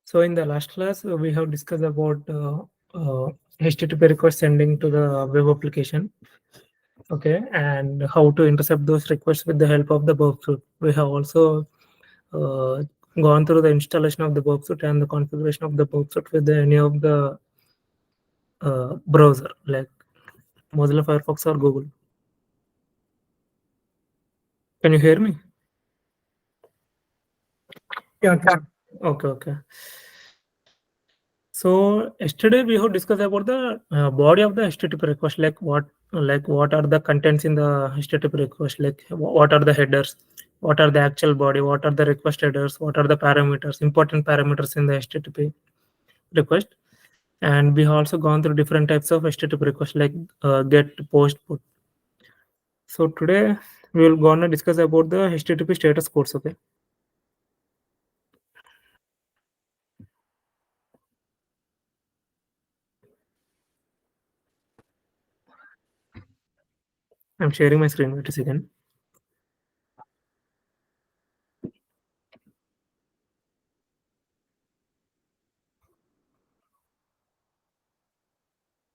So in the last class, we have discussed about HTTP request sending to the web application. Okay, and how to intercept those requests with the help of the burp suite. We have also uh, gone through the installation of the burp suite and the configuration of the burp suite with any of the browser like Mozilla Firefox or Google. Can you hear me? Yeah, Kiran. Okay. So yesterday we have discussed about the body of the HTTP request, like what are the contents in the HTTP request, like what are the headers, what are the actual body, what are the request headers, what are the parameters, important parameters in the HTTP request, and we have also gone through different types of HTTP requests like get, post, put. So today we will gonna discuss about the HTTP status codes. Okay, I'm sharing my screen. Wait a second.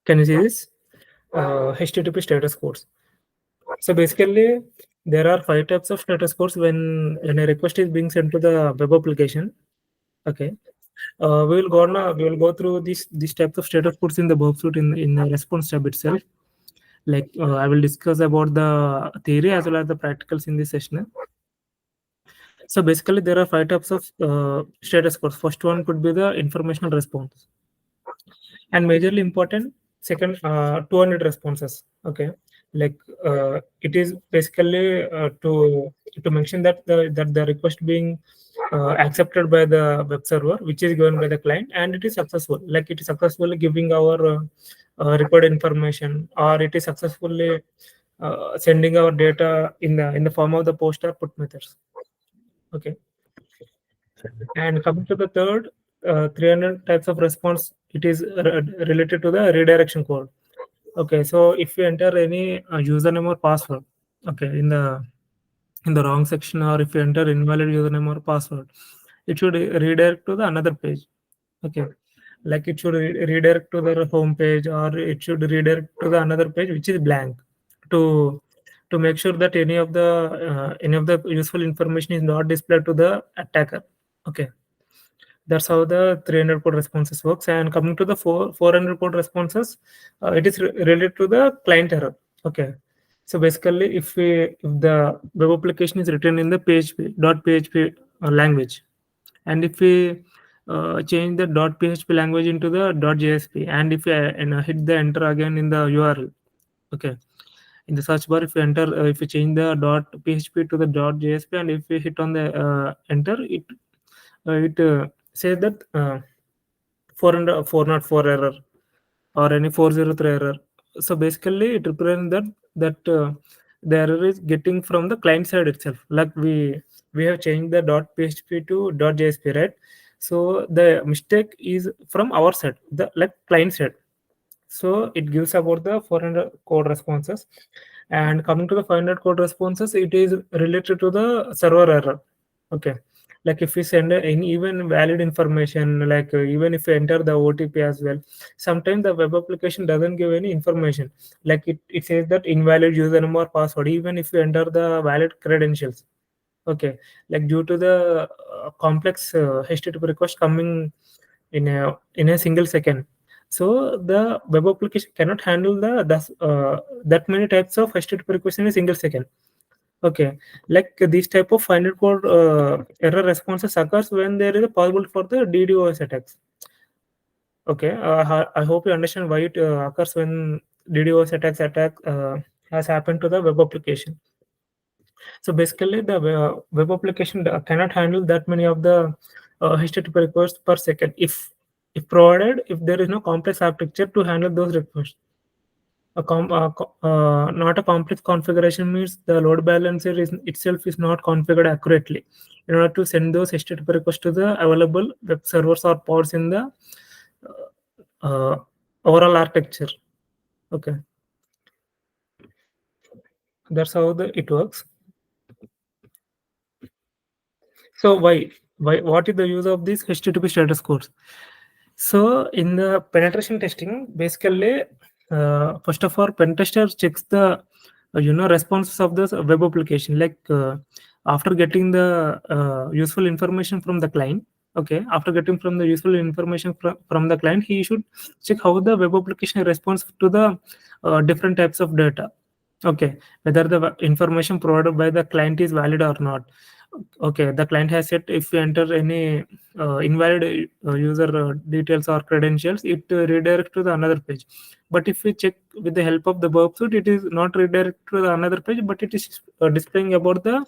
Can you see this? HTTP status codes. So basically, there are 5 types of status codes when a request is being sent to the web application. Okay, we will go through these types of status codes in the verb suite in the response tab itself. Like I will discuss about the theory as well as the practicals in this session. So basically, there are 5 types of status codes. First one could be the informational response, and majorly important second 200 responses. Okay, like it is basically to mention that the request being accepted by the web server, which is given by the client, and it is successful, like it is successfully giving our required information, or it is successfully sending our data in the form of the post or put methods. Okay, and coming to the third 300 types of response, it is related to the redirection code. Okay, so if you enter any username or password, okay, in the wrong section, or if you enter invalid username or password, it should redirect to the another page. Okay, like it should redirect to the home page, or it should redirect to the another page which is blank, to to make sure that any of the useful information is not displayed to the attacker. Okay, that's how the 300 code responses works. And coming to the 400 code responses, it is related to the client error. Okay, so basically, if the web application is written in the php language, and if we change the .php language into the .jsp, and if we hit the enter again in the URL, okay, in the search bar, if you enter, if you change the .php to the .jsp, and if we hit on the enter, it says that 404 error or any 403 error. So basically, it represents that the error is getting from the client side itself. Like we have changed the .php to .jsp, right? So the mistake is from our side, the like client side. So it gives about the 400 code responses. And coming to the 500 code responses, it is related to the server error. Okay, like if we send any even valid information, like even if you enter the OTP as well, sometimes the web application doesn't give any information. Like it says that invalid username or password, even if you enter the valid credentials. Okay, like due to the complex HTTP request coming in a single second, so the web application cannot handle that many types of HTTP requests in a single second. Okay, like these type of final code error responses occurs when there is a possible for the DDoS attacks. Okay, I hope you understand why it occurs when DDoS attack has happened to the web application. So basically, the web application cannot handle that many of the HTTP requests per second if provided if there is no complex architecture to handle those requests. Not a complex configuration means the load balancer itself is not configured accurately in order to send those HTTP requests to the available web servers or pods in the uh, overall architecture. Okay, that's how it works. So what is the use of these HTTP status codes? So in the penetration testing, basically, first of all, pen tester checks the responses of this web application. Like after getting the useful information from the client. Okay, after getting from the useful information from the client, he should check how the web application responds to the different types of data. Okay, whether the information provided by the client is valid or not. Okay, the client has said if we enter any invalid user details or credentials, it redirects to the another page. But if we check with the help of the verb suite, it is not redirected to the another page, but it is displaying about the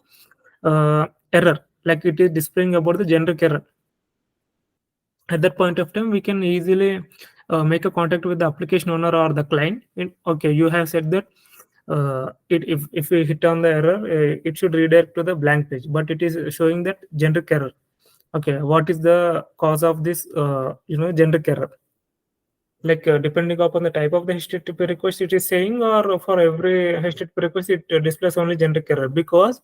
error, like it is displaying about the generic error. At that point of time, we can easily make a contact with the application owner or the client. Okay, you have said that if we hit on the error, it should redirect to the blank page, but it is showing that generic error. Okay, what is the cause of this generic error? Like depending upon the type of the HTTP request it is saying, or for every HTTP request it displays only generic error. Because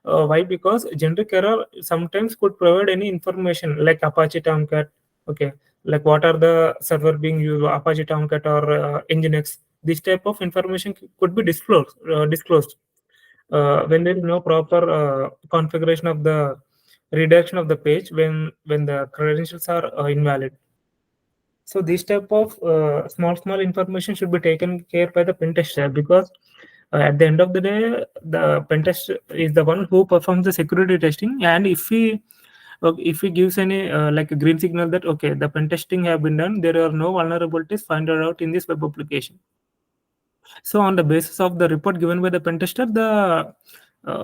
why? Because generic error sometimes could provide any information like Apache Tomcat. Okay, like what are the server being used, Apache Tomcat or Nginx. This type of information could be disclosed when there is no proper configuration of the redirection of the page when the credentials are invalid. So this type of small information should be taken care by the pen tester, because at the end of the day, the pen tester is the one who performs the security testing. And if he gives any like a green signal that okay, the pen testing have been done, there are no vulnerabilities found out in this web application. So on the basis of the report given by the pen tester, the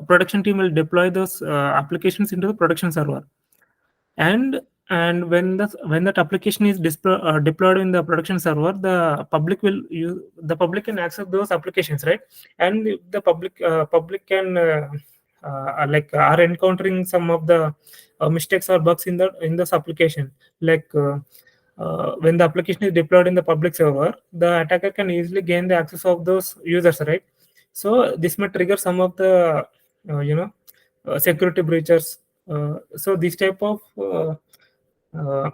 production team will deploy those applications into the production server. And when that application is deployed in the production server, the public can access those applications, right? And the public can are encountering some of the mistakes or bugs in this application. Like when the application is deployed in the public server, the attacker can easily gain the access of those users, right? So this may trigger some of the security breaches. So this type of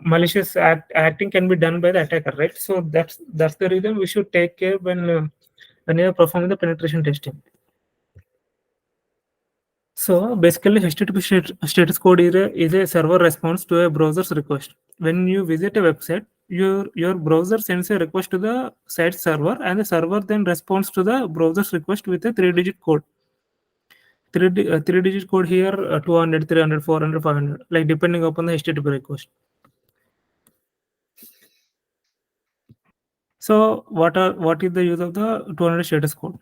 malicious acting can be done by the attacker, right? So that's the reason we should take care when you are performing the penetration testing. So basically, HTTP status code is a server response to a browser's request. When you visit a website, your browser sends a request to the site server, and the server then responds to the browser's request with a three-digit code. Three-digit code here, 200, 300, 400, 500, like depending upon the HTTP request. So what is the use of the 200 status code?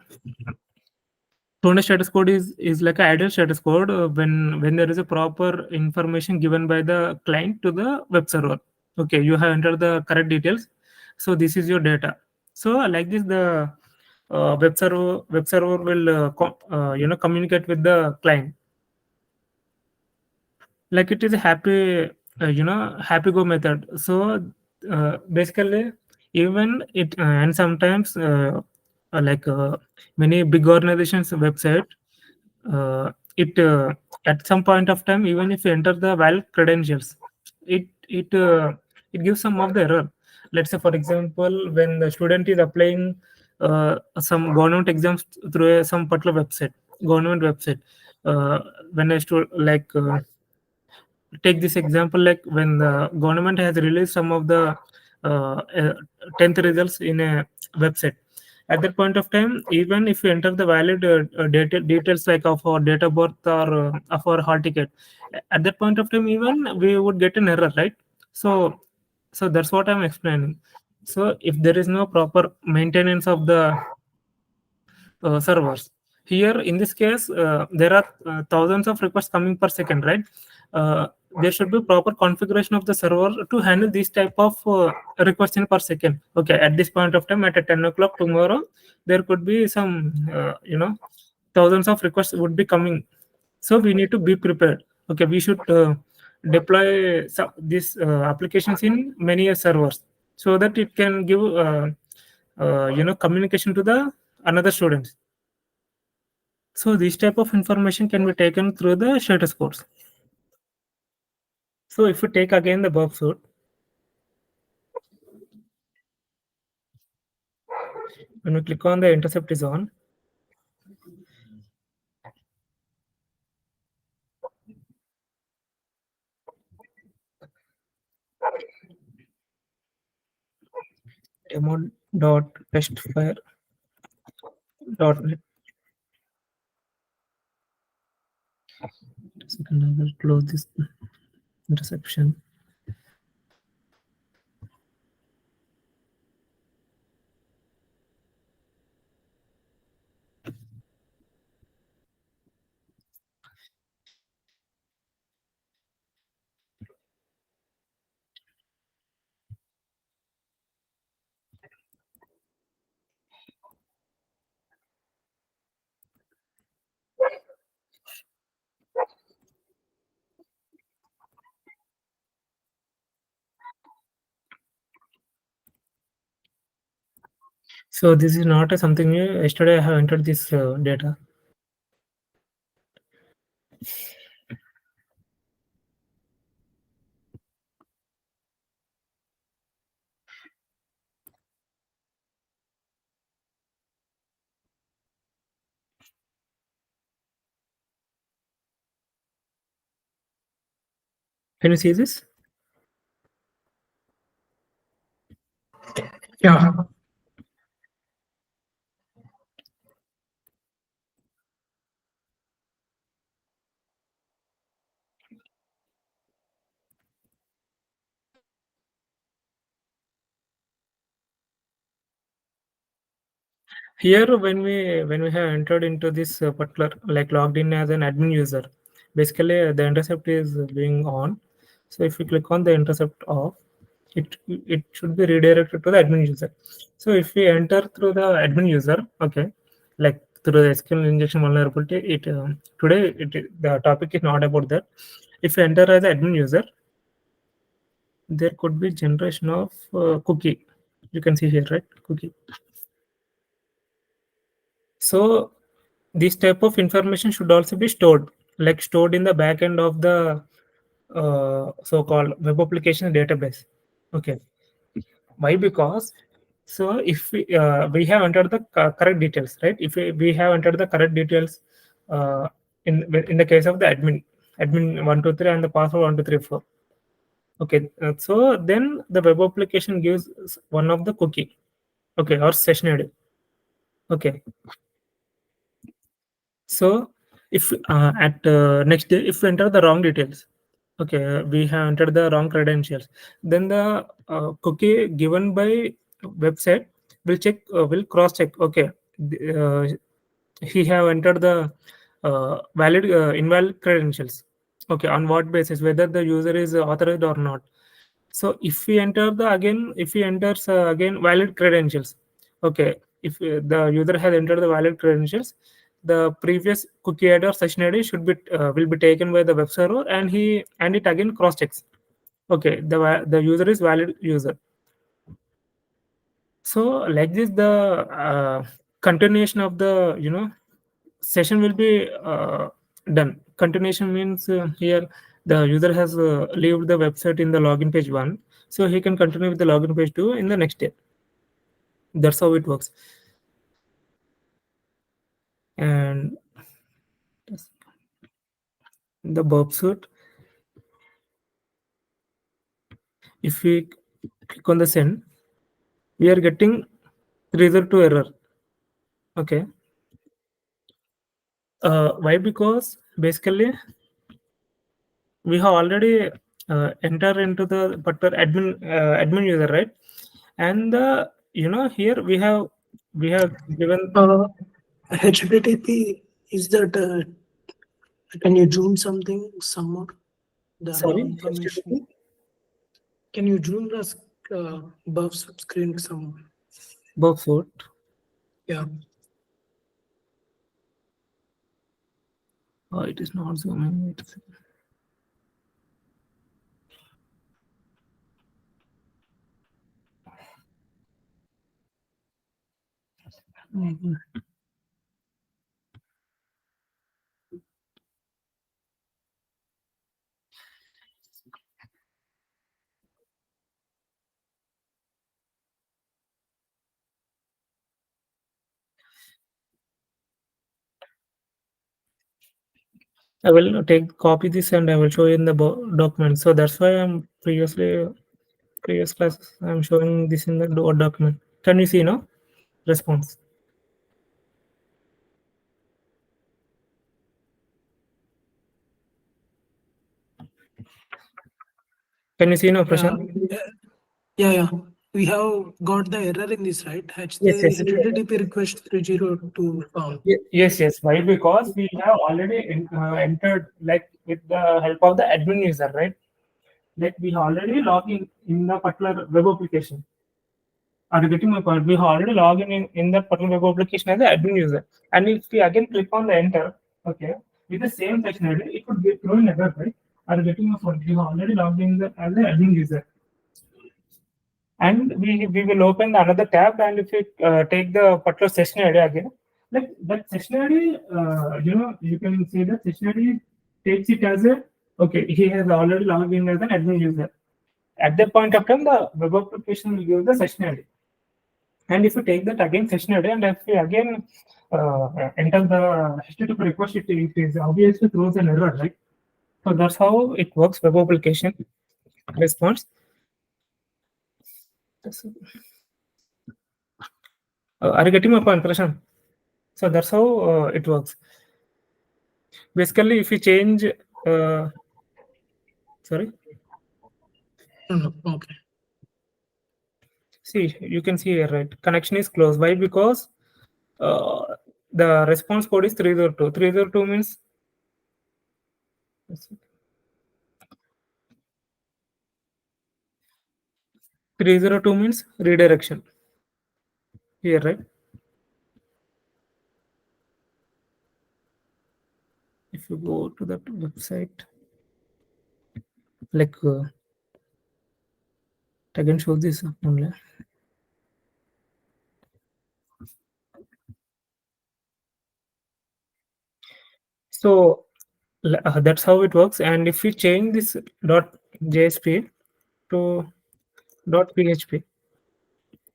200 status code is like an ideal status code when there is a proper information given by the client to the web server. Okay, you have entered the correct details, so this is your data. So like this, the web server will communicate with the client, like it is a happy go method. So basically, even it and sometimes like many big organizations website, it at some point of time, even if you enter the valid credentials, it gives some of the error. Let's say for example, when the student is applying some government exams through some particular government website, when I stu- like take this example, like when the government has released some of the 10th results in a website. At that point of time, even if you enter the valid details like of our date of birth or of our hall ticket, at that point of time, even we would get an error, right? So that's what I'm explaining. So if there is no proper maintenance of the servers. Here, in this case, there are thousands of requests coming per second, right? There should be proper configuration of the server to handle this type of requests in per second. Okay, at this point of time, at 10 o'clock tomorrow, there could be some, thousands of requests would be coming. So we need to be prepared. Okay, we should deploy these applications in many servers so that it can give communication to the another students. So this type of information can be taken through the status codes. So if you take again the verb suit, when we click on the intercept is on, demo.testfire.net. Second, I will close this interception. So this is not something new. Yesterday I have entered this data. Can you see this? Yeah. Here, when we have entered into this particular, like logged in as an admin user, basically the intercept is being on. So if you click on the intercept off, it should be redirected to the admin user. So if we enter through the admin user, okay, like through the SQL injection vulnerability, today the topic is not about that. If you enter as admin user, there could be generation of cookie. You can see here, right? Cookie. So this type of information should also be stored, like stored in the back end of the so-called web application database. Okay. Why? Because so if we have entered the correct details, right? If we have entered the correct details in the case of the admin 123 and the password 1234. Okay. So then the web application gives one of the cookie. Okay, or session ID. Okay. So if at next day, if we enter the wrong details, okay, we have entered the wrong credentials, then the cookie given by website will cross check. Okay, he have entered the invalid credentials. Okay, on what basis? Whether the user is authorized or not. So if he enters again valid credentials, okay, if the user has entered the valid credentials, the previous cookie ID or session ID should be will be taken by the web server, and it again cross checks. Okay, the user is valid user. So like this, the continuation of the session will be done. Continuation means here the user has leave the website in the login page 1, so he can continue with the login page 2 in the next day. That's how it works. And the burp suit, if we click on the send, we are getting result to error. Okay. Why? Because basically we have already entered into the particular admin user, right? And here we have given. HTTP, is that can you zoom something somewhere? The raw Sorry, information. HTTP. Can you zoom the above screen some? Burp suit. Yeah. It is not zooming. Wait a second. Mhm. I will copy this and I will show you in the document. So that's why I'm previous classes I'm showing this in the document. Can you see now? Response. Can you see now, Prashant? Yeah. We have got the error in this, right? Yes, yes. HTTP request 302 found. Yes. Why? Because we have already entered, like, with the help of the admin user, right? Like, we already log in the particular web application. Are you getting my point? We already log in that particular web application as the admin user. And if we again click on the enter, okay, with the same section ID, it would be thrown error, right? Are you getting my point? We already logged in as the admin user. And we will open another tab, and if you take the particular session ID again, like that session ID, you can see that session ID takes it as a, okay, he has already logged in as an admin user. At that point of time, the web application will give the session ID. And if you take that again session ID, and if you again enter the HTTP request, it is obviously throws an error, right? So that's how it works, web application response. Are you getting my point, Prashant? So that's how it works. Basically, if you change, sorry, No. Okay. see, you can see here, right? Connection is closed. Why? Because the response code is 302. 302 means 302 means redirection. Here, right? If you go to that website, like again show this only. So that's how it works. And if we change this .jsp to .php,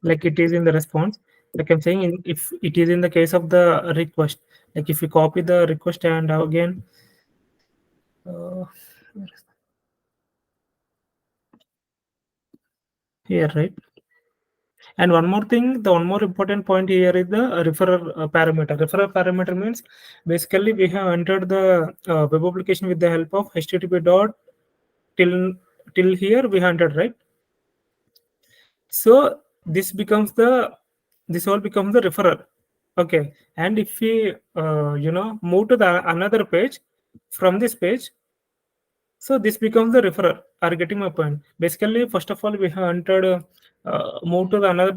like it is in the response, like I'm saying, if it is in the case of the request, like if you copy the request and again, here, right? And one more thing, the one more important point here is the referrer parameter. Referrer parameter means basically we have entered the web application with the help of http dot till here we have entered, right? So this all becomes the referrer. Okay, and if we move to the another page from this page, so this becomes the referrer. Are you getting my point? Basically, first of all, we have entered move to the another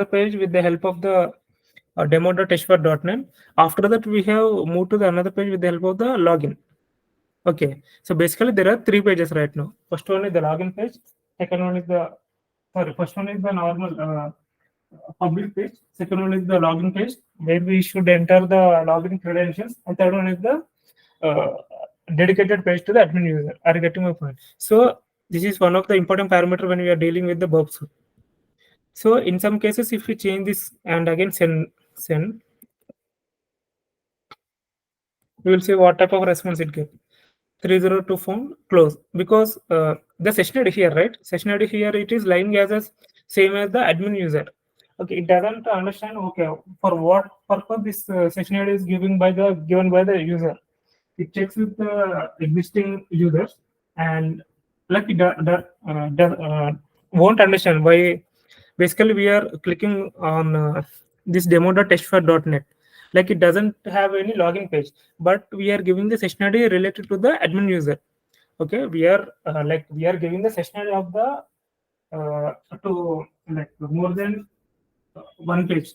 page with the help of the demo.html.net. After that, we have moved to the another page with the help of the login. Okay, so basically there are three pages right now. First one is the login page. Second one is the first one is the normal public page. Second one is the login page where we should enter the login credentials. And third one is the uh, dedicated page to the admin user. Are you getting my point? So this is one of the important parameter when we are dealing with the verbs. So in some cases, if we change this and again send, we will see what type of response it gives. 302 phone close, because the session ID here, right? Session ID here, it is lying as a same as the admin user. Okay, it doesn't understand. Okay, for what purpose this session ID is given by the user. It checks with the existing users, and like it won't understand why. Basically, we are clicking on this demo.testfire.net. Like it doesn't have any login page, but we are giving the session ID related to the admin user. Okay, we are giving the session ID of the to like more than one page.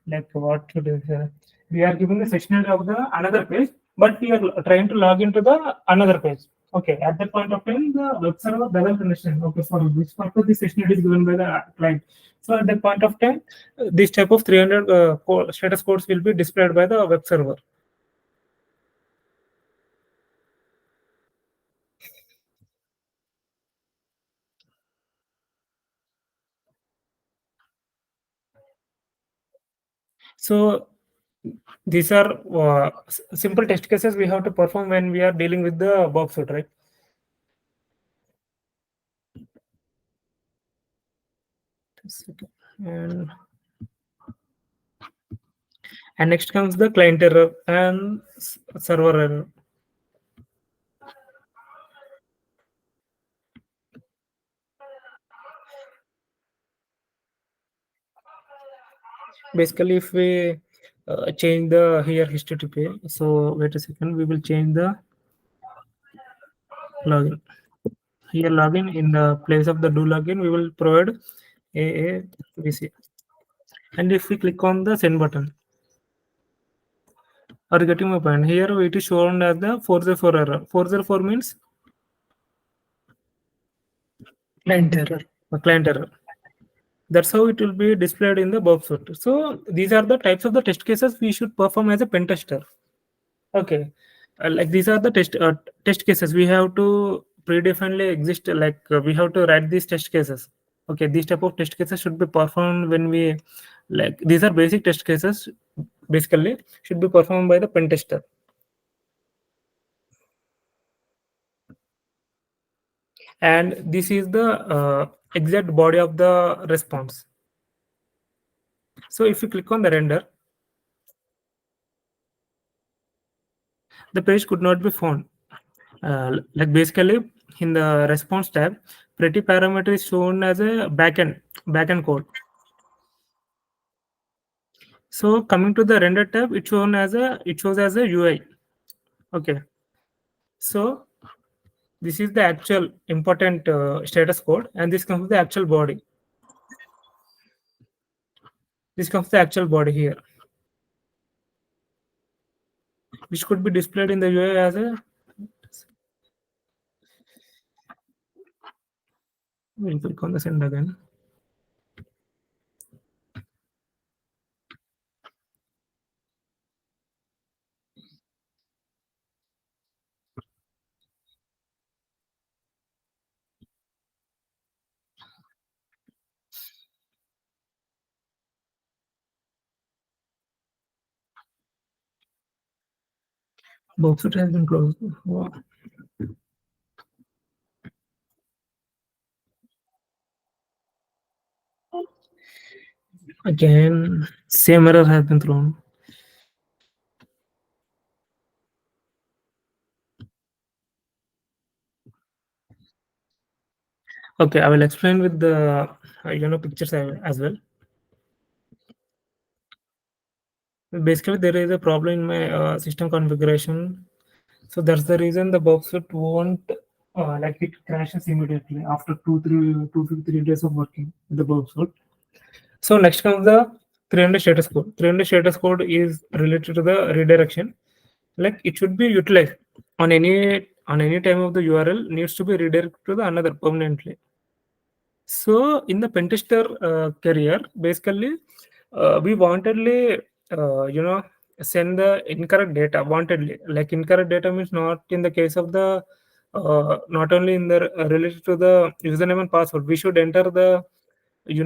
Like what should I say? We are giving the session ID of the another page, but we are trying to log into the another page. Okay, at that point of time, the web server doesn't understand. Okay, for which purpose the session ID is given by the client. So at that point of time, this type of 300 status codes will be displayed by the web server. So These are simple test cases we have to perform when we are dealing with the box suit, right? And, and next comes the client error and server error. Basically, if we change the here HTTP, so wait a second, we will change the login. Here login, in the place of the do login, we will provide AAVC. And if we click on the send button, are you getting my point? Here it is shown as the 404 error. 404 means Client error. a client error. That's how it will be displayed in the box suite. So these are the types of the test cases we should perform as a pen tester. Okay, like these are the test cases we have to predefinedly exist. Like we have to write these test cases. Okay, these type of test cases should be performed when we, like, these are basic test cases. Basically, should be performed by the pen tester. And this is the exact body of the response. So if you click on the render, the page could not be found. Like basically in the response tab, pretty parameter is shown as a backend code. So coming to the render tab, it shows as a UI. Okay, so this is the actual important status code, and this comes the actual body. This comes the actual body here, which could be displayed in the UI as a. We'll click on the send again. Box it has been closed. Wow. Again, same error has been thrown. Okay, I will explain with the pictures as well. Basically, there is a problem in my system configuration, so that's the reason the box suit won't like it crashes immediately after 2 to 3 days of working with the box suit. So next comes the 300 status code. 300 status code is related to the redirection. Like it should be utilized on any time of the URL needs to be redirected to the another permanently. So in the pentester career, basically, we wantedly, send the incorrect data. Wantedly, like incorrect data means not in the case of the, not only in the related to the username and password. We should enter the, we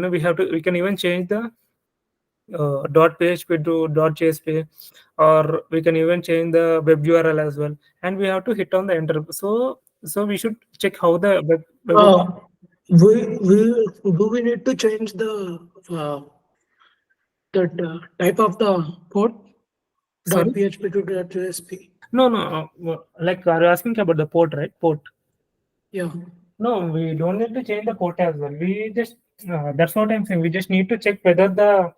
can even change the .php to .jsp, or we can even change the web URL as well. And we have to hit on the enter. So we should check how the web Do we need to change the type of the port? Sorry? .php to .jsp. No. Like, are you asking about the port, right? Port. Yeah. No, we don't need to change the port as well. We just, that's what I'm saying. We just need to check whether the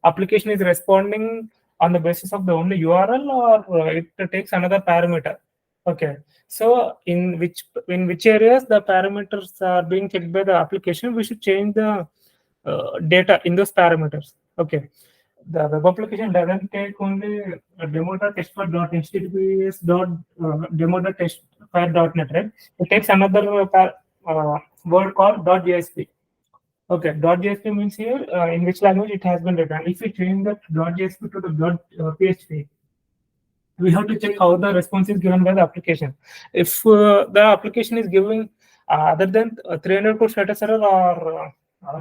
application is responding on the basis of the only URL, or it takes another parameter. Okay. So in which areas the parameters are being checked by the application, we should change the data in those parameters. Okay. The web application doesn't take only demo.testfire.https demo.testfire.net, right? It takes another word called .jsp. Okay, .jsp means here in which language it has been written. If we change that .jsp to the .php, we have to check how the response is given by the application. If the application is giving other than 300 code status error, or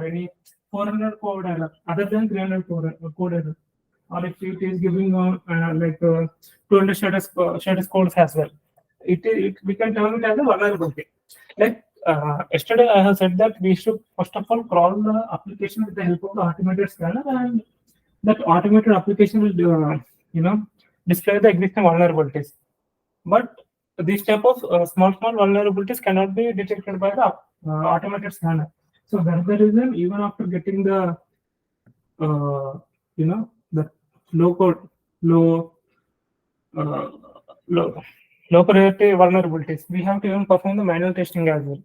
any 400 code error, other than 300 code error, or if it is giving 200 status codes as well, we can term it as a vulnerability. Like yesterday, I have said that we should first of all crawl the application with the help of the automated scanner, and that automated application will display the existing vulnerabilities. But these type of small vulnerabilities cannot be detected by the automated scanner. So that's the reason, even after getting the the low code, low uh, low low priority vulnerabilities, we have to even perform the manual testing as well.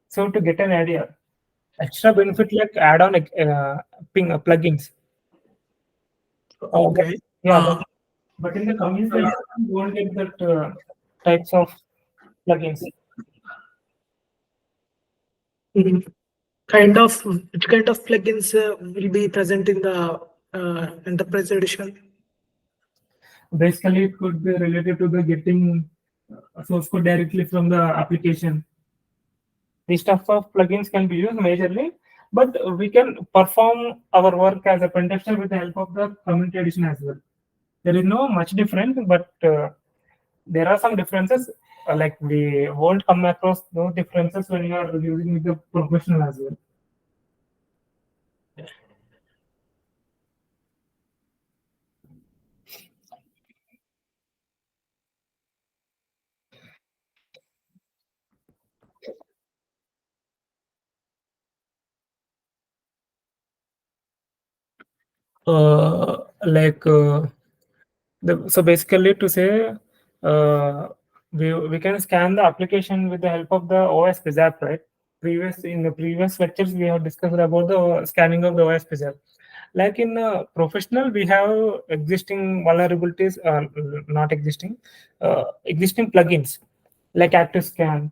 So to get an idea, extra benefit like add-on ping plugins. Okay. Yeah, but in the community, you won't get that types of plugins. Mhm. Which kind of plugins will be present in the enterprise edition? Basically, it could be related to the getting source code directly from the application. These types of plugins can be used majorly, but we can perform our work as a pen tester with the help of the community edition as well. There is no much difference, but there are some differences. Like we won't come across those differences when you are using with the professional as well. Like so basically to say, uh, we can scan the application with the help of the OS app, right? In the previous lectures we have discussed about the scanning of the OS app. Like in professional, we have existing vulnerabilities, not existing, existing plugins like Active Scan.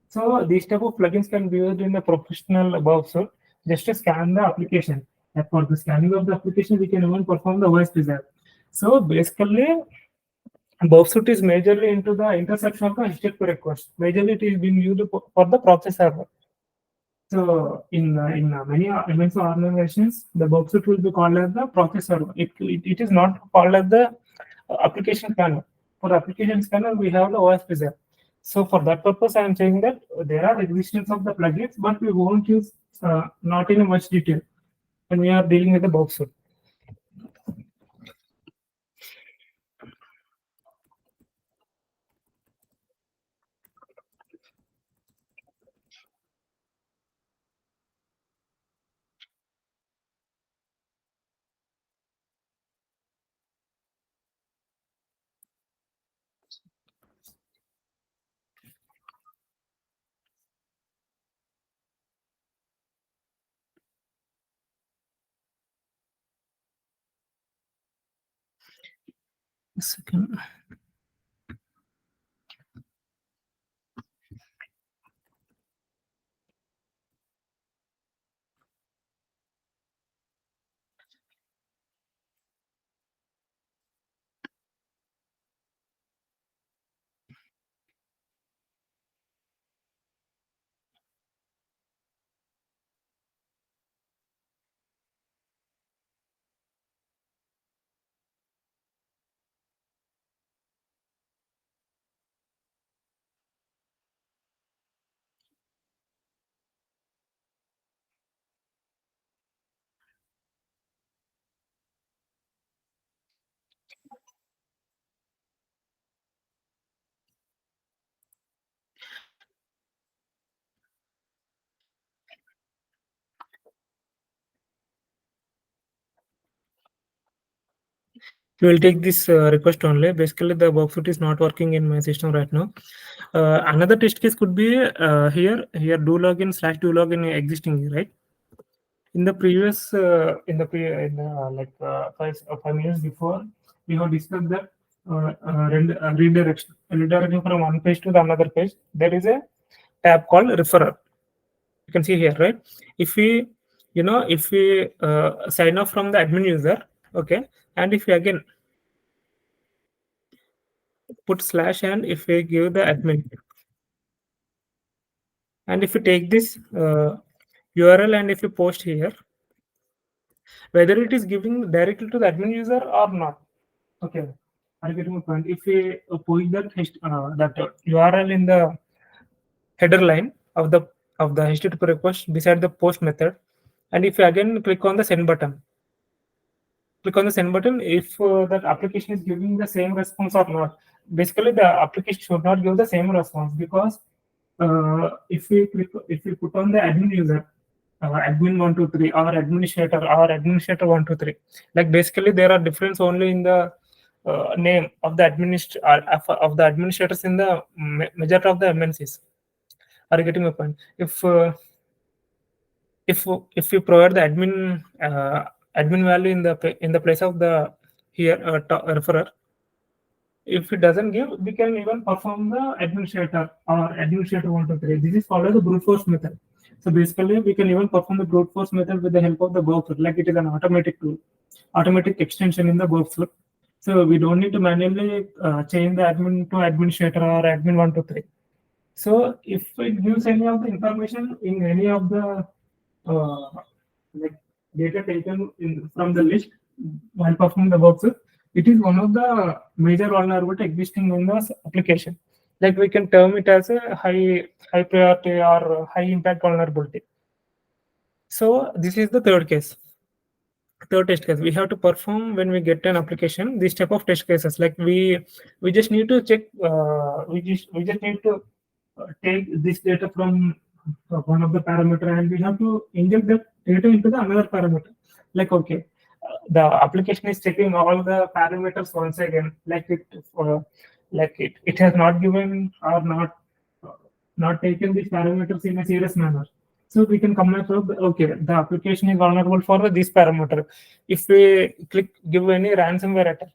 So these type of plugins can be used in the professional above, so just to scan the application. And for the scanning of the application, we can even perform the OS app. So basically, Bobsuit is majorly into the intersection of the HTTP request. Majorly, it is being used for the proxy server. So in many MNC organizations, the Bobsuit will be called as the proxy server. It is not called as the application scanner. For application scanner, we have the OS preserve. So for that purpose, I am saying that there are existence of the plugins, but we won't use not in much detail when we are dealing with the Bobsuit. Second. We will take this request only. Basically, the Bobsuit is not working in my system right now. Another test case could be here do login / do login existing, right? In the previous like 5 minutes before, we have discussed that redirection from one page to the another page. There is a tab called referrer. You can see here, right? If we if we sign off from the admin user, okay, and if we again put slash, and if we give the admin, and if you take this URL and if you post here, whether it is giving directly to the admin user or not. Okay, I get my point. If we push that URL in the header line of the HTTP request beside the post method, and if you again click on the send button, if that application is giving the same response or not. Basically, the application should not give the same response, because if we put on the admin user, admin 123 or administrator 123, like basically there are difference only in the name of the of the administrators in the majority of the MNCs. Are you getting my point? If we provide the admin value in the place of the here referrer, if it doesn't give, we can even perform the administrator or administrator 123. This is called as the brute force method. So basically, we can even perform the brute force method with the help of the workflow, like it is an automatic tool, automatic extension in the workflow. So we don't need to manually change the admin to administrator or admin 123. So if it gives any of the information in any of the uh, like data taken from the list while performing the workflow, it is one of the major vulnerability existing in the application. Like we can term it as a high priority or high impact vulnerability. So this is the third test case we have to perform when we get an application. This type of test cases, like we just need to check, we just need to take this data from one of the parameter, and we have to inject that data into the another parameter. Like okay, the application is checking all the parameters once again, it has not given or not taken these parameters in a serious manner. So we can come up with, okay, the application is vulnerable for this parameter. If we give any ransomware attack,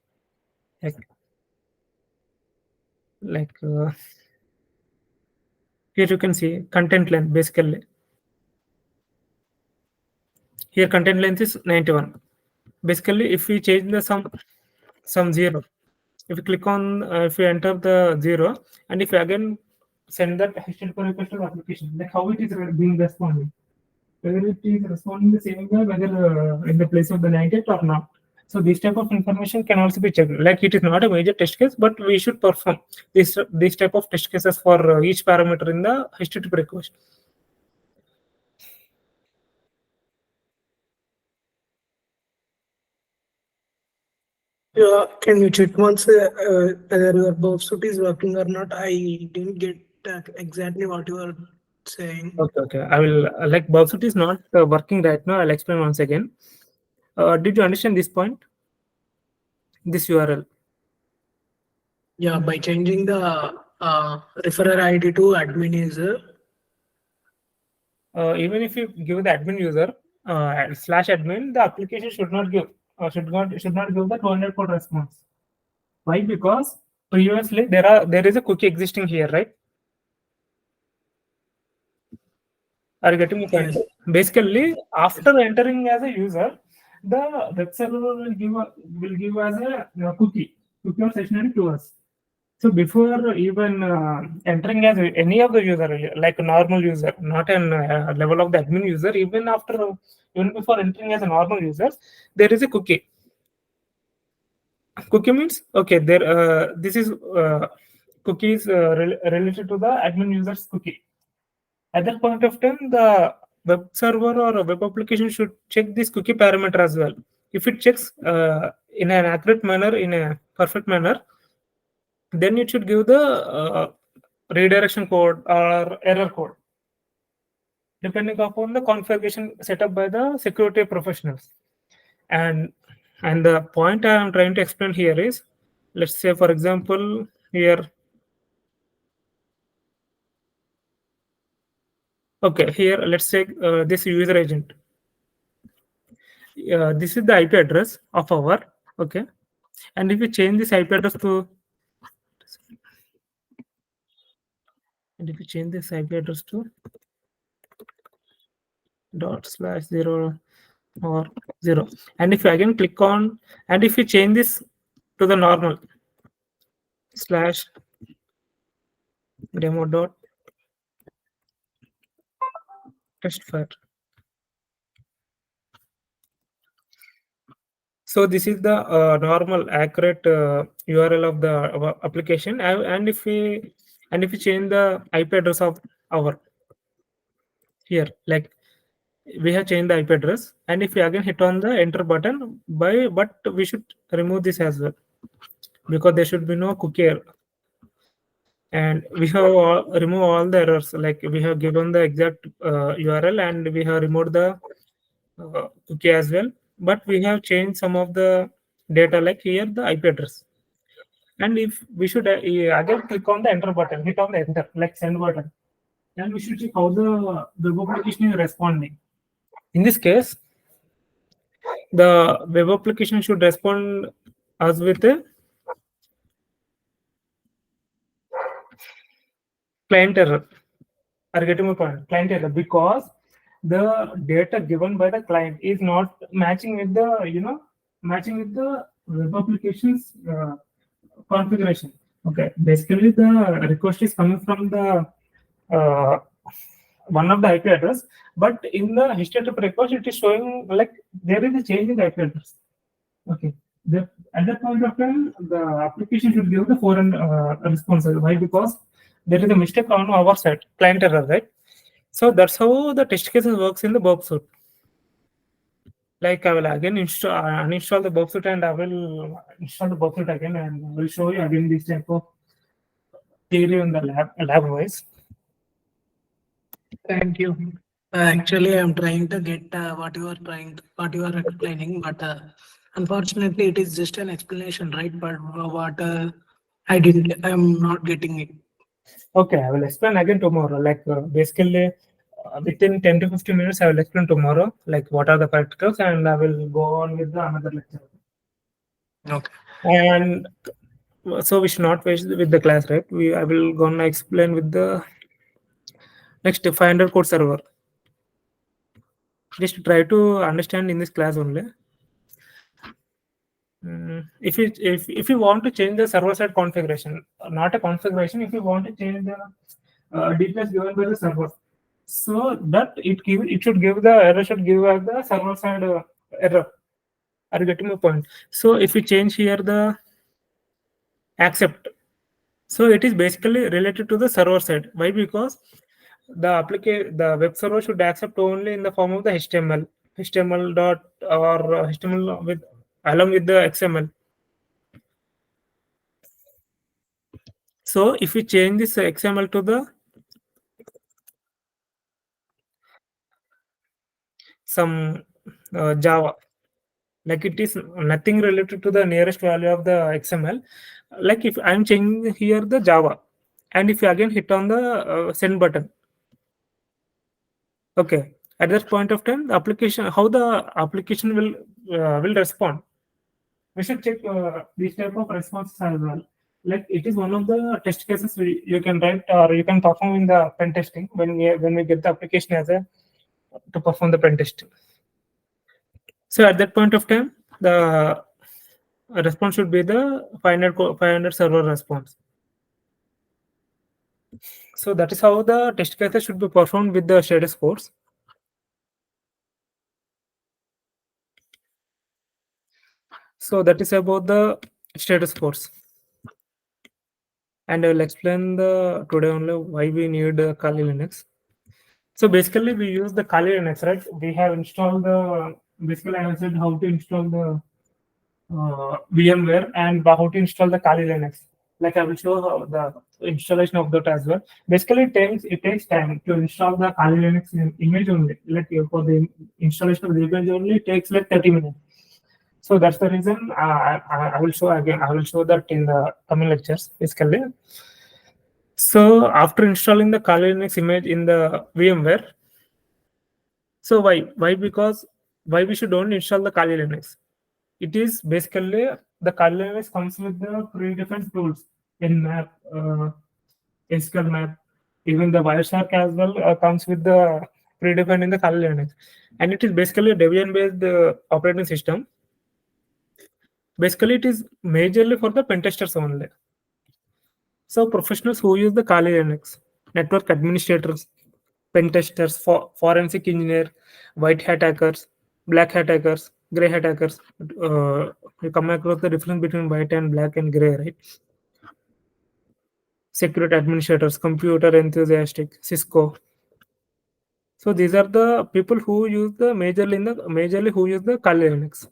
like here you can see content length. Basically, here content length is 91. Basically, if we change the some zero, if you click on, if you enter the zero, and if you again send that HTTP request to the application, like how it is being responded, whether it is responding the same way, whether in the place of the 98 or not. So this type of information can also be checked. Like it is not a major test case, but we should perform this type of test cases for each parameter in the HTTP request. Yeah, can you check once whether your Bob suit is working or not? I didn't get exactly what you are saying. Okay. I will like Bubsuit is not working right now. I'll explain once again. Did you understand this point? This URL. Yeah, by changing the referrer ID to admin user. Even if you give the admin user /admin, the application should not give give the 200 code response. Why? Because previously there is a cookie existing here, right? Are you getting my point? Yes. Basically, after entering as a user, the web server will give as a cookie or stationery to us. So before even entering as any of the user, like a normal user, not an level of the admin user, even before entering as a normal user, there is a cookie. Cookie means okay. This is cookies related to the admin user's cookie. At that point of time, the web server or a web application should check this cookie parameter as well. If it checks in an accurate manner, in a perfect manner, then it should give the redirection code or error code, depending upon the configuration set up by the security professionals. And the point I am trying to explain here is, let's say for example here, okay, here let's take this user agent. This is the IP address of our, okay, and if we change this IP address to, and if we change this IP address to ./0 or 0, and if you again click on, and if you change this to the normal slash demo dot test file, So this is the normal accurate URL of the application, and if we change the IP address of our here, like we have changed the IP address, and if we again hit on the enter button, but we should remove this as well, because there should be no cookie error. And we have remove all the errors, like we have given the exact URL, and we have removed the cookie as well, but we have changed some of the data, like here the IP address. And if we should again click on the enter button, hit on the enter, like send button, and we should check how the web application is responding. In this case, the web application should respond us with a client error. Are getting my point? Client error, because the data given by the client is not matching with the matching with the web application's configuration. Okay, basically the request is coming from the uh, one of the IP address, but in the HTTP request it is showing like there is a change in the IP address. Okay, at that point of time the application should give the foreign response. Why? Because there is a mistake on our side, client error, right? So that's how the test cases works in the Bob suite. Like I will again uninstall the Bob suite, and I will install the Bob suite again, and I will show you again this type of theory in the lab wise. Thank you. Actually, I'm trying to get what you are explaining, but unfortunately, it is just an explanation, right? But what I'm not getting it. Okay, I will explain again tomorrow. Like basically, within 10 to 15 minutes, I will explain tomorrow, like what are the practicals, and I will go on with the another lecture. Okay. And so we should not waste with the class, right? I will gonna explain with the next 500 code server. Just try to understand in this class only. If you want to change the server side configuration, not a configuration, if you want to change the details given by the server, so that it should give the error should give us the server side error. Are you getting my point? So if we change here the accept, so it is basically related to the server side. Why? Because the web server should accept only in the form of the HTML dot or HTML with along with the XML. So if we change this XML to the some Java, like it is nothing related to the nearest value of the XML. Like if I'm changing here the Java, and if you again hit on the send button, okay, at that point of time, the application, how the application will respond. We should check these type of responses as well. Like it is one of the test cases you can write or you can perform in the pen testing when we get the application as a to perform the pen testing. So at that point of time, the response should be the 500 server response. So that is how the test cases should be performed with the status codes. So that is about the status codes. And I will explain the today only why we need Kali Linux. So basically we use the Kali Linux, right? We have installed the, basically I have said how to install the VMware and how to install the Kali Linux. Like I will show how the installation of that as well. Basically it takes time to install the Kali Linux image only. Like for the installation of the image only, it takes like 30 minutes. So that's the reason I will show again. I will show that in the coming lectures, basically. So after installing the Kali Linux image in the VMware, so why? Because why we should only install the Kali Linux? It is basically the Kali Linux comes with the predefined tools in map, SQL map, even the Wireshark as well comes with the predefined in the Kali Linux, and it is basically a Debian based operating system. Basically, it is majorly for the pen testers only. So professionals who use the Kali Linux, network administrators, pen testers, forensic engineer, white hat hackers, black hat hackers, gray hat hackers. You come across the difference between white and black and gray, right? Security administrators, computer enthusiastic, Cisco. So these are the people who use the majorly who use the Kali Linux.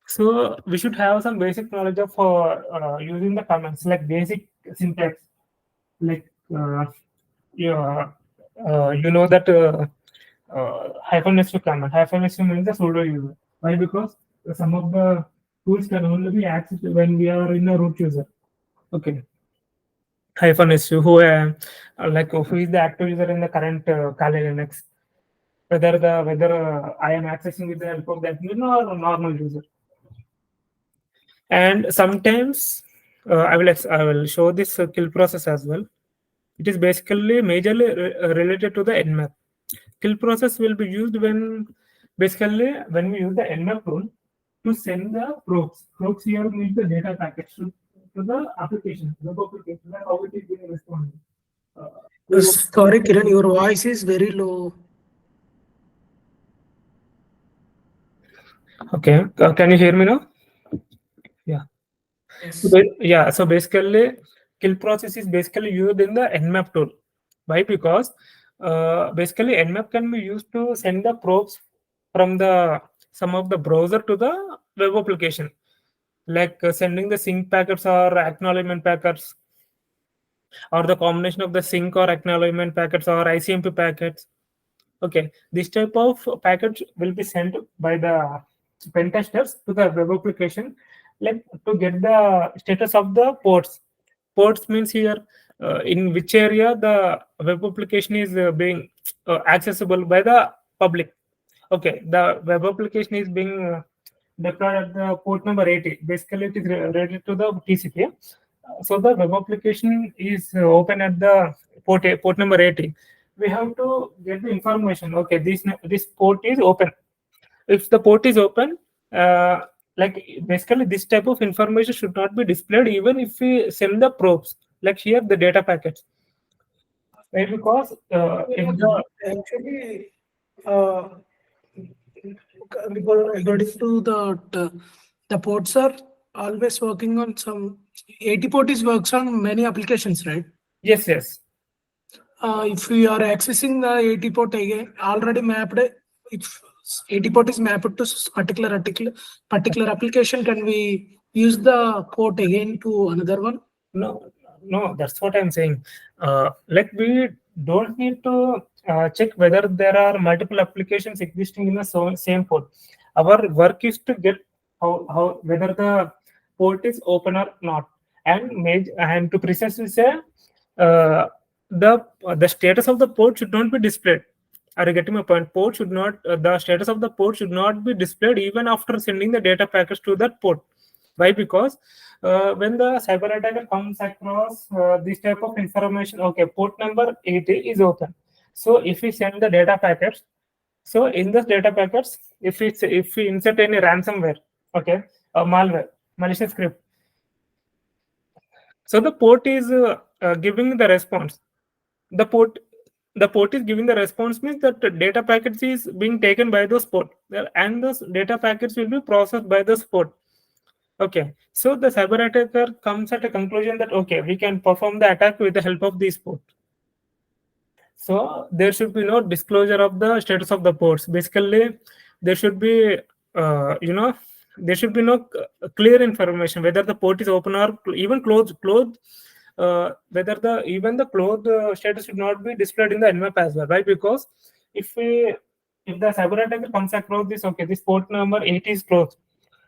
So we should have some basic knowledge of using the commands, like basic syntax, like you know that hyphen s command. Hyphen s means the sudo user. Why? Because some of the tools can only be accessed when we are in a root user. Okay. Hyphen s who like who is the active user in the current Kali Linux. Whether I am accessing with the help of that or normal user. And sometimes I will show this kill process as well. It is basically majorly related to the nmap. Kill process will be used when we use the nmap tool to send the probes. Probes here means the data packets to the application, the application, like how it is being responded. Sorry, Kiran, your voice is very low. Okay, can you hear me now? Yeah. Yes. So basically, kill process is basically used in the nmap tool. Why? Because basically nmap can be used to send the probes from the some of the browser to the web application, like sending the sync packets or acknowledgement packets, or the combination of the sync or acknowledgement packets or ICMP packets. Okay, this type of package will be sent by the pen testers to the web application, like to get the status of the ports. Ports means here in which area the web application is being accessible by the public. Okay, the web application is being deployed at the port number 80. Basically, it is related to the TCP. So the web application is open at the port number 80. We have to get the information. Okay, this port is open. If the port is open, like basically this type of information should not be displayed even if we send the probes. Like here, the data packets. Right? Because if the Actually, uh, according to the ports are always working on some 80 port is works on many applications, right? yes. If we are accessing the 80 port again, already mapped, if 80 port is mapped to particular application, can we use the port again to another one? No, that's what I'm saying. Like we don't need to check whether there are multiple applications existing in the same port. Our work is to get how whether the port is open or not, and to precisely say the status of the port should not be displayed. Are you getting my point? Port should not the status of the port should not be displayed even after sending the data packets to that port. Why? Because when the cyber attacker comes across this type of information, okay, port number 80 is open. So if we send the data packets, so in this data packets, if we insert any ransomware, okay, a malware, malicious script, so the port is giving the response. The port is giving the response means that the data packets is being taken by those port, and those data packets will be processed by those port. Okay, so the cyber attacker comes at a conclusion that okay, we can perform the attack with the help of this port. So there should be no disclosure of the status of the ports. Basically, there should be, there should be no clear information whether the port is open or even closed. Whether the closed status should not be displayed in the nmap as well, right? Because if the cyber attacker comes across this, okay, this port number 80 is closed.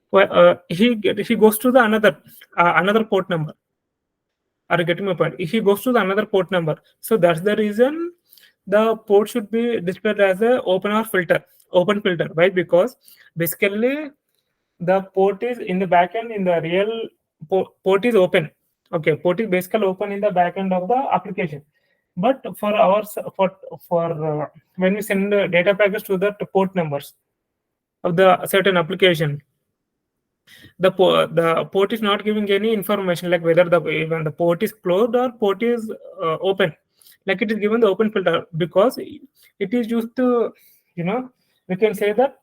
Well, he goes to the another port number. Are you getting my point? If he goes to the another port number, so that's the reason the port should be displayed as a open filter. Why? Because basically the port is in the backend in the real port is open. Okay, port is basically open in the backend of the application. But for ours, when we send the data packets to the port numbers of the certain application, the port is not giving any information like whether even the port is closed or port is open. Like it is given the open filter because it is used to we can say that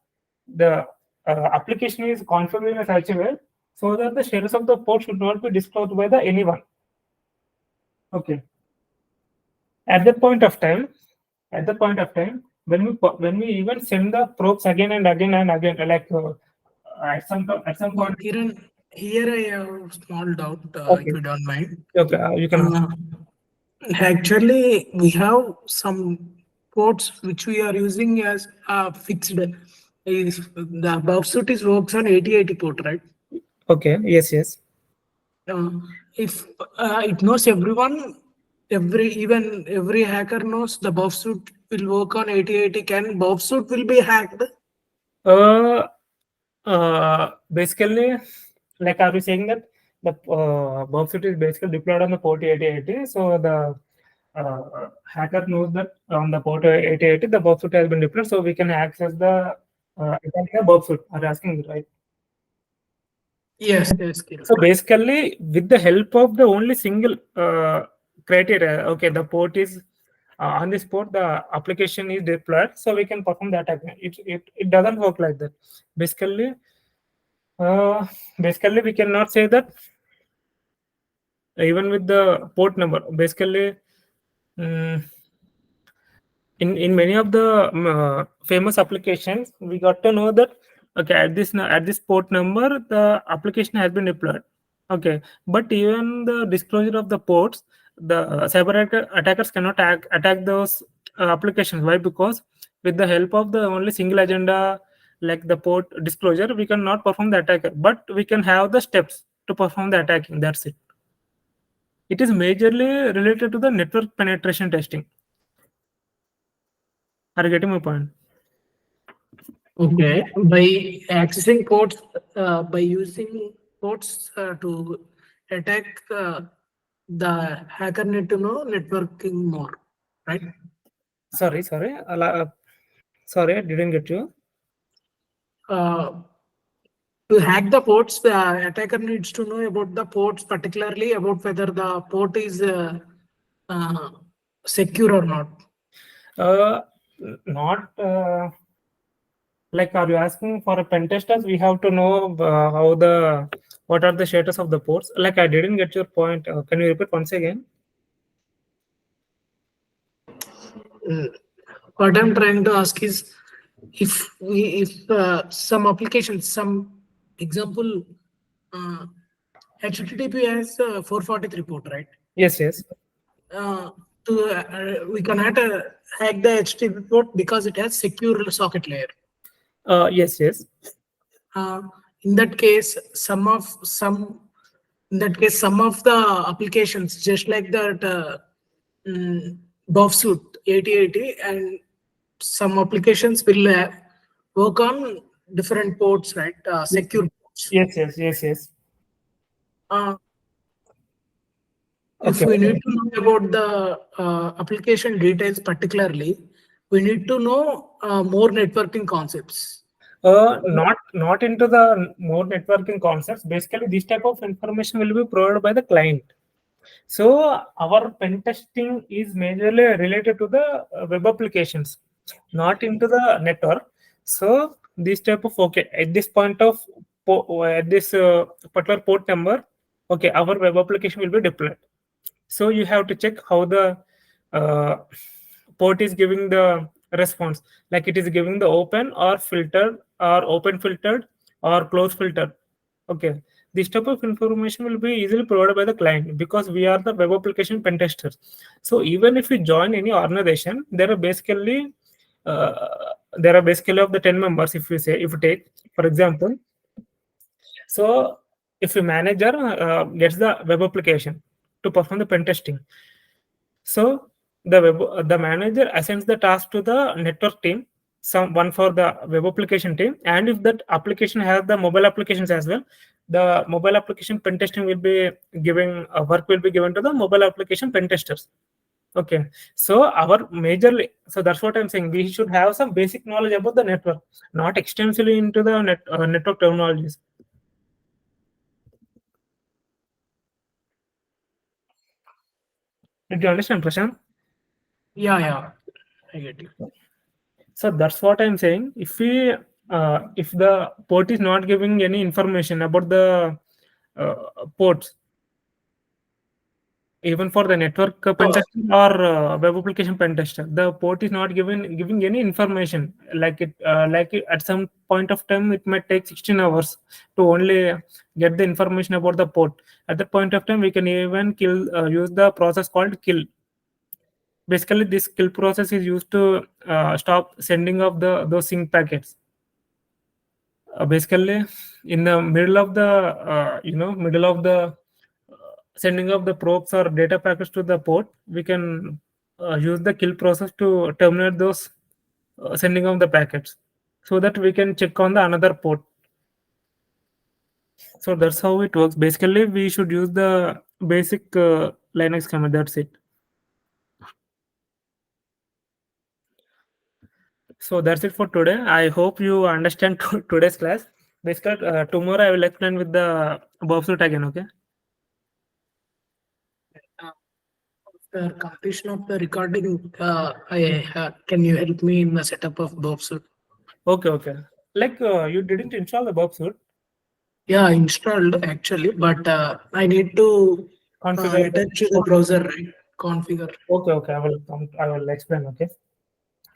the application is configured in such a way so that the status of the port should not be disclosed by the anyone. Okay. At that point of time, when we even send the probes again and again and again, like at some point. Kiran, here I have a small doubt, if Okay. you don't mind. Okay, you can ask. Actually, we have some ports which we are using as fixed. Is the above suit is works on 8080 port, right? Okay. Yes. Yes. If it knows everyone, every hacker knows the buff suit will work on 8080. Can buff suit will be hacked? Basically, like are we saying that the Bob suit is basically deployed on the port 8080, so the hacker knows that on the port 8080 the Bob suit has been deployed, so we can access the entire Bob suit. Are you asking me, right? Yes, yes, Kiran. So basically, with the help of the only single criteria, okay, the port is on this port, the application is deployed, so we can perform the attack. It doesn't work like that. Basically, basically we cannot say that even with the port number. Basically, mm, in many of the famous applications, we got to know that okay, at this port number the application has been deployed. Okay, but even the disclosure of the ports, the attackers cannot attack those applications. Why? Because with the help of the only single agenda like the port disclosure, we cannot perform the attack, but we can have the steps to perform the attacking. That's it. It is majorly related to the network penetration testing. Are you getting my point? Okay, by accessing ports, by using ports to attack, the hacker need to know networking more, right? Sorry. Sorry, I didn't get you. Uh, to hack the ports, the attacker needs to know about the ports, particularly about whether the port is uh, secure or not. Uh, Not like, are you asking for a pen testers? We have to know what are the status of the ports. Like, I didn't get your point. Can you repeat once again? Mm. What I'm trying to ask is, if some applications, some example, uh, HTTP has 443 port, right? Yes. Uh, we cannot hack the HTTP port because it has secure socket layer. Yes. Uh, in that case, some of the applications, just like that, BoffSuit 8080, and some applications will work on different ports, right? Secure ports. Yes. Uh, if Okay. we need to know about the application details, particularly, we need to know more networking concepts. Not into the more networking concepts. Basically, this type of information will be provided by the client. So our pen testing is majorly related to the web applications, not into the network. So this type of okay at this point of at this particular port number, okay, our web application will be deployed. So you have to check how the uh, port is giving the response, like it is giving the open or filtered or open filtered or close filtered. Okay, this type of information will be easily provided by the client because we are the web application pen testers. So even if you join any organization, uh, there are basically of the 10 members. If you take for example, so if a manager gets the web application to perform the pen testing, so the manager assigns the task to the network team, some one for the web application team, and if that application has the mobile applications as well, the mobile application pen testing will be giving work will be given to the mobile application pen testers. Okay, so so that's what I'm saying. We should have some basic knowledge about the network, not extensively into the network terminologies. Did you understand, Prashant? Yeah, I get you. So that's what I'm saying. If the port is not giving any information about the ports, even for the network pen tester or web application pen tester, the port is not giving any information. At some point of time, it might take 16 hours to only get the information about the port. At that point of time, we can even use the process called kill. Basically, this kill process is used to stop sending of those sync packets. Basically, in the middle of the sending of the probes or data packets to the port, we can use the kill process to terminate those sending of the packets, so that we can check on the another port. So that's how it works. Basically, we should use the basic Linux command. That's it. So that's it for today. I hope you understand today's class. Basically, tomorrow I will explain with the Bob suit again. Okay. After completion of the recording, can you help me in the setup of Bobsuit? Okay. Like you didn't install the Bob suit. Yeah, installed actually, but I need to Configure. attach to the browser, right? Configure. Okay. I will explain. Okay.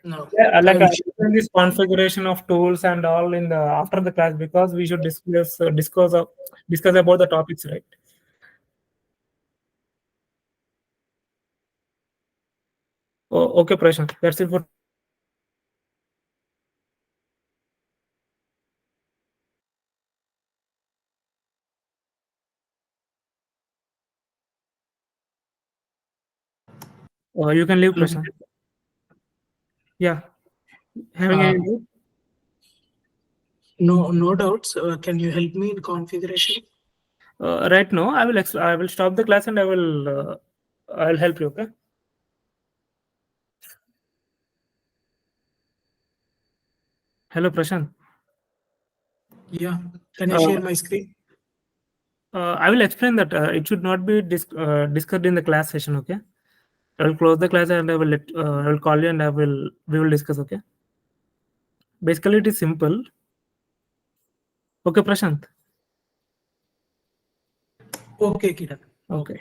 No, Yeah, I like will I share. explain this configuration of tools and all in the after the class, because we should discuss about the topics, right? Oh, okay, Prashant. That's it for. You can leave, Prashant. Yeah. Having any doubt? No doubts. Can you help me in configuration? Right now, I will stop the class and I'll help you. Okay. Hello, Prashant. Yeah. Can I Uh, share my screen? I will explain that it should not be discussed in the class session. Okay. I will close the class and I will call you and we will discuss. Okay. Basically, it is simple. Okay, Prashant. Okay, Kiran. Okay.